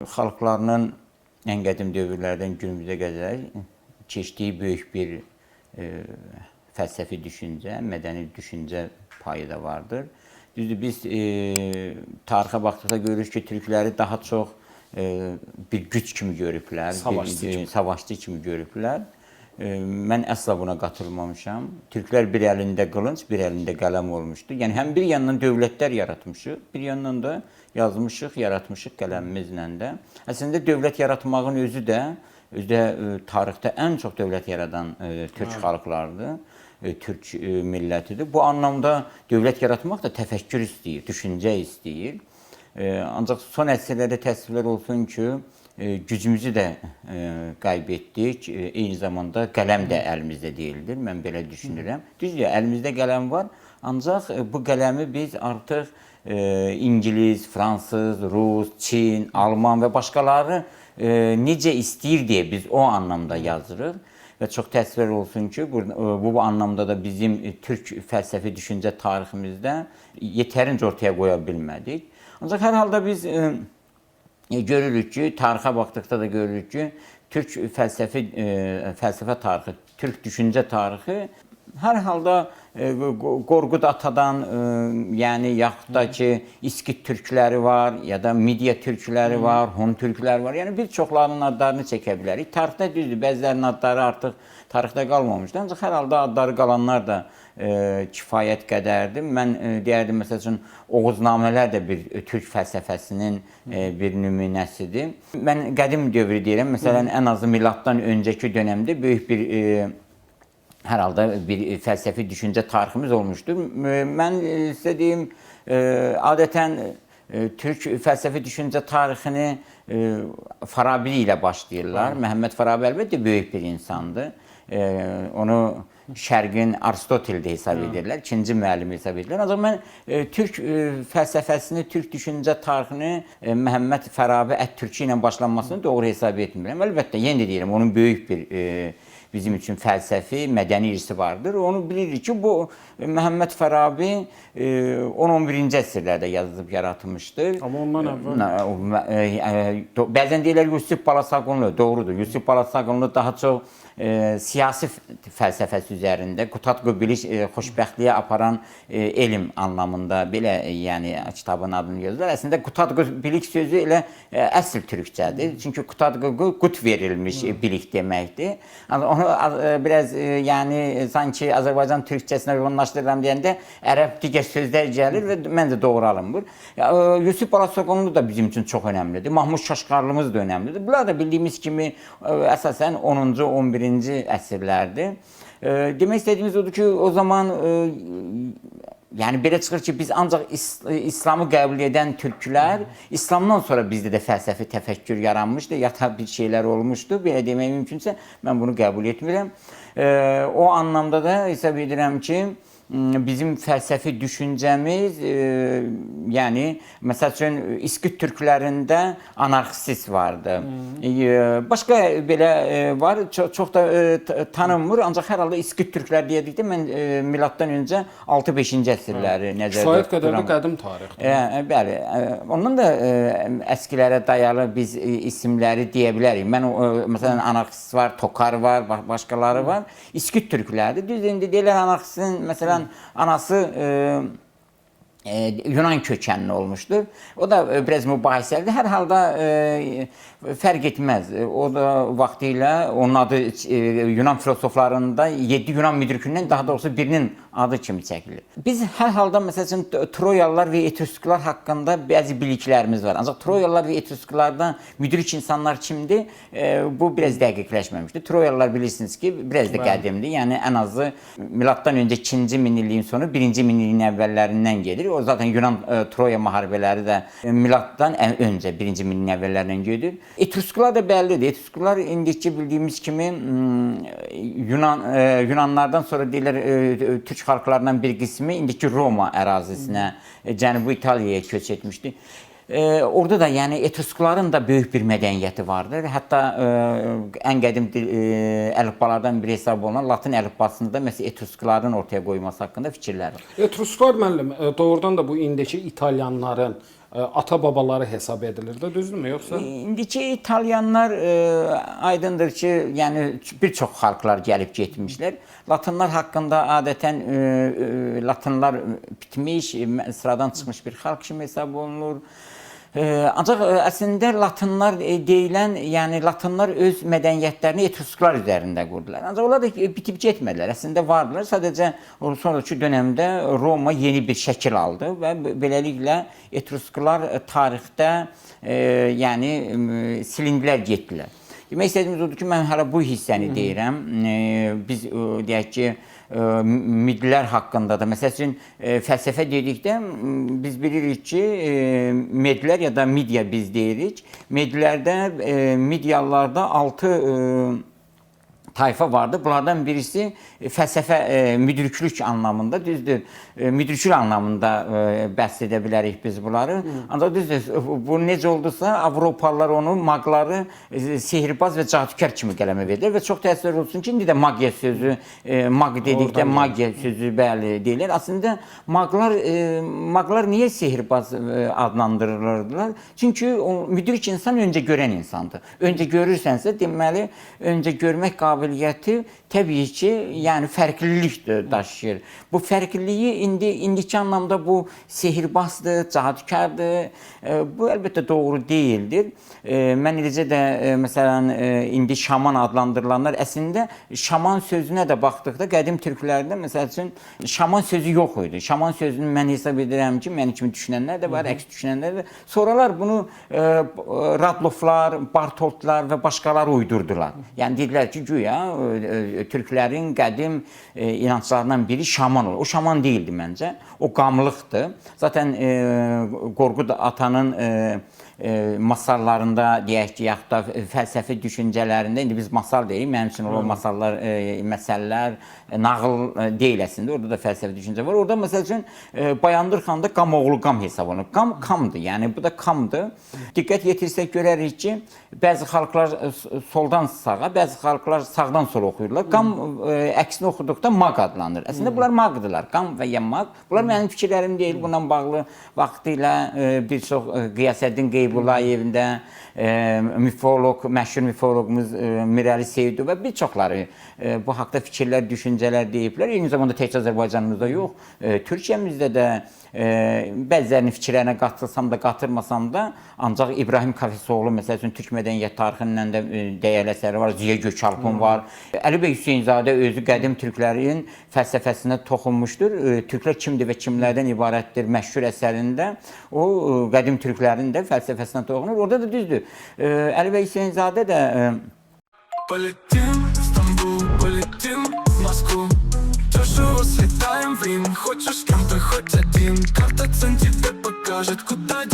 Xalqlarının ən qədim dövrlərdən günümüzə qədər keçdiyi böyük bir fəlsəfi düşüncə, mədəni düşüncə payı da vardır. Düzdür, biz tarixə baxdıqda görürük ki, türkləri daha çox bir güc kimi görüblər, savaşçı kimi görüblər. Mən əsla buna qatılmamışam. Türklər bir əlində qılınc, bir əlində qələm olmuşdu. Yəni, həm bir yandan dövlətlər yaratmışıq, bir yandan da yazmışıq, yaratmışıq qələmimizlə də. Əslində, dövlət yaratmağın özü də tarixdə ən çox dövlət yaradan türk xalqlardır, türk millətidir. Bu anlamda dövlət yaratmaq da təfəkkür istəyir, düşüncə istəyir. Ancaq son əsrlərdə təsvirlər olsun ki, gücümüzü də qaybetdik, eyni zamanda qələm də əlimizdə deyildir, mən belə düşünürəm. Düzdür, əlimizdə qələm var, ancaq bu qələmi biz artıq İngilis, Fransız, Rus, Çin, Alman və başqaları necə istəyir deyə biz o anlamda yazırıq. Və çox təəssüf olsun ki, bu anlamda da bizim türk fəlsəfi düşüncə tariximizdə yetərincə ortaya qoya bilmədik. Ancaq hər halda biz görürük ki, tarixə baxdıqda da görürük ki, türk fəlsəfə tarixi, türk düşüncə tarixi hər halda Qorqud Atadan, yəni yaxud da ki, İskit türkləri var, ya da Midiya türkləri var, Hun türkləri var. Yəni, bir çoxlarının adlarını çəkə bilərik. Tarixdə düzdür, bəzilərinin adları artıq tarixdə qalmamışdır. Ancaq hər halda adları qalanlar da kifayət qədərdir. Mən deyərdim, məsəl üçün, Oğuznamələr də bir türk fəlsəfəsinin bir nümunəsidir. Mən qədim dövrü deyirəm, məsələn, ən azı miladdan öncəki dönəmdə böyük bir hər halda bir fəlsəfi düşüncə tariximiz olmuşdur. Mən sizə deyim, adətən türk fəlsəfi düşüncə tarixini Farabi ilə başlayırlar. Məhəmməd Farabi əlbəttə böyük bir insandır. Onu Şərqin Aristotel də hesab edirlər, ikinci müəllimi hesab edirlər. Ancaq mən türk fəlsəfəsini, türk düşüncə tarixini Məhəmməd Farabi Ət-Türki ilə başlanmasını doğru hesab etmirəm. Əlbəttə, yenə deyirəm, onun böyük bir bizim üçün fəlsəfi, mədəni irsi vardır. Onu bilirik ki, bu Məhəmməd Farabi 10-11-ci əsrlərdə yazılıb yaratmışdır. Amma ondan əvvəl? Bəzən deyirlər Yusif Balasaqunlu, doğrudur. Yusif Balasaqunlu daha çox siyasi fəlsəfəsi üzərində, Qutadqu bilik xoşbəxtliyə aparan elm anlamında belə, yəni kitabın adını yazırlar. Əslində Qutadqu bilik sözü elə əsl türkçədir. Çünki Qutadqu qut verilmiş bilik deməkdir. Onu biraz, yəni sanki Azərbaycan türkçəsinə yoğunlaşdırıram deyəndə ərəb digər sözlər gəlir və məncə doğru alınmır. Yusif Balasaqunlu da bizim üçün çox önəmlidir. Mahmud Şaşqarlımız da önəmlidir. Bunlar da bildiyimiz kimi əsasən 10-cu, 11-ci əsrlərdir. Demək istədiyimiz odur ki, o zaman yəni belə çıxır ki, biz ancaq İslamı qəbul edən türklər, İslamdan sonra bizdə də fəlsəfi təfəkkür yaranmışdı, yata bir şeylər olmuşdu. Belə demək mümkünsə, mən bunu qəbul etmirəm. O anlamda da hesab edirəm ki, bizim fəlsəfi düşüncəmiz, yəni, məsəl üçün, İskit türklərində anarxist vardı. Başqa belə var, çox da tanınmır, ancaq hər halda İskit türklər deyədikdə mən miladdan öncə 6-5-ci əsrləri nəzərdə tuturam. Kifayət qədər də qədim tarixdir. Bəli, ondan da əskilərə dayalı biz isimləri deyə bilərik. Mən, məsələn, anarxist var, Tokar var, başqaları var. İskit türklərdir. Düz indi deyirlər anarxistin, məsələn, anası Yunan kökənli olmuşdur. O da biraz mübahisəlidir. Hər halda fərq etməz. O da vaxtilə onun adı Yunan filosoflarında 7 Yunan müdrikündən daha doğrusu birinin adı kimi çəkilir. Biz hər halda, məsəl üçün, Troyalılar və Etrusklar haqqında bəzi biliklərimiz var. Ancaq Troyalılar və Etrusklardan müdrik insanlar kimdir? Bu biraz dəqiqləşməmişdir. Troyalılar bilirsiniz ki, biraz da qədimdir. Yəni, ən azı miladdan öncə 2-ci minilliyin sonu 1-ci minilliyin əvvəllərindən gedir. O zaten Yunan Troya müharibələri də miladdan öncə 1-ci minilliyin əvvəllərindən gedir. Etrusklar da bəllidir. Etrusklar indiki bildiyimiz kimi Yunanlardan sonra deyirlər türk xalqlarından bir qismi indiki Roma ərazisinə, Cənubi İtaliyaya köç etmişdi. Orada da yəni Etruskların da böyük bir mədəniyyəti vardır. Hətta ən qədim əlifbalardan biri hesab olunan Latin əlifbasında məsələn Etruskların ortaya qoyması haqqında fikirlər var. Etrusklar müəllim, doğrudan da bu indiki İtalyanların ata-babaları hesab edilir də, düzdürmü, yoxsa? İndiki İtalyanlar aydındır ki, yəni bir çox xalqlar gəlib getmişlər. Latinlər haqqında adətən Latinlər bitmiş, sıradan çıxmış bir xalq kimi hesab olunur. Ancaq əslində Latinlər deyilən, yəni Latinlər öz mədəniyyətlərini Etrusklar üzərində qurdular. Ancaq onlar da bitib getmədilər. Əslində vardılar. Sadəcə sonraki dövrdə Roma yeni bir şəkil aldı və beləliklə Etrusklar tarixdə yəni silindilər, getdilər. Demək istədiyimiz odur ki, mən hələ bu hissəni deyirəm. Biz deyək ki, midlər haqqında da, məsəl üçün fəlsəfə dedikdə biz bilirik ki, medlər ya da midya biz deyirik. Medlərdə, midyalarda 6 tayfa vardı. Bunlardan birisi fəlsəfə, müdriklük anlamında, düzdür, müdrikül anlamında bəhs edə bilərik biz bunları. Ancaq düzdür, bu necə oldusa, Avropalılar onu, maqları sehirbaz və cadükər kimi qələmə verirlər və çox təəssüf olsun ki, indi də magiya sözü, maq dedikdə magiya sözü bəli deyilir. Aslında maqlar niyə sehirbaz adlandırılırdılar? Çünki müdrik insan öncə görən insandır. Öncə görürsənsə, deməli, öncə görmək qabiliyyəti təbii ki, yəni fərqlilik daşıyır. Bu fərqliliyi indiki anlamda bu sehirbazdır, cadükərdir. Bu əlbəttə doğru deyildir. Mən eləcə də məsələn indi şaman adlandırılanlar əslində şaman sözünə də baxdıqda qədim türklərdə məsəl üçün şaman sözü yox idi. Şaman sözünü mən hesab edirəm ki, mənim kimi düşünənlər də var, əks düşünənlər də. Sonralar bunu Radlovlar, Bartoltlar və başqaları uydurdular. Yəni dedilər ki, güya türklərin qədim inanclarından biri şaman olur. O şaman deyildi məncə. O qamlıqdır. Zaten Qorqud Atanın masallarında deyək ki, yaxud da fəlsəfi düşüncələrində, indi biz masal deyirik, mənim üçün o masallar, məsələlər, nağıl deyil əslində, orada da fəlsəfi düşüncə var. Orada məsəl üçün Bayandır xanda Qamoğlu qam hesab olunur. Qam, kamdır, yəni bu da kamdır. Diqqət yetirsək görərik ki, bəzi xalqlar soldan sağa, bəzi xalqlar sağdan sola oxuyurlar. Qam əksini oxuduqda maq adlanır. Əslində bunlar maqdırlar, qam və ya maq. Bunlar mənim fikirlərim deyil, bundan bağlı vaxtilə bir çox Qiyasəddin Qeybullayevin də, məşhur mifoloqumuz Mirəli Seyidov və bir çoxları bu haqda fikirlər, düşüncələr deyiblər. Eyni zamanda təkcə Azərbaycanımızda yox, Türkiyəmizdə də bəzilərinin fikirlərinə qatılsam da, qatırmasam da, ancaq İbrahim Kafesoğlu, məsəl üçün, Türk mədəniyyət tarixindən də dəyərli əsəri var, Ziya Gökalpın var. Əli bəy Hüseynzadə özü qədim türklərin fəlsəfəsinə toxunmuşdur. Türklər kimdir və kimlərdən ibarətdir məşhur əsərində o qədim türklərin də fəlsəfəsinə toxunur. Orada da düzdür. Əli bəy Hüseynzadə də Полетим в Стамбул, полетим в Москву. Дешево слетаем в Рим. Хочешь с кем-то хоть один. Карта цен тебе покажет, куда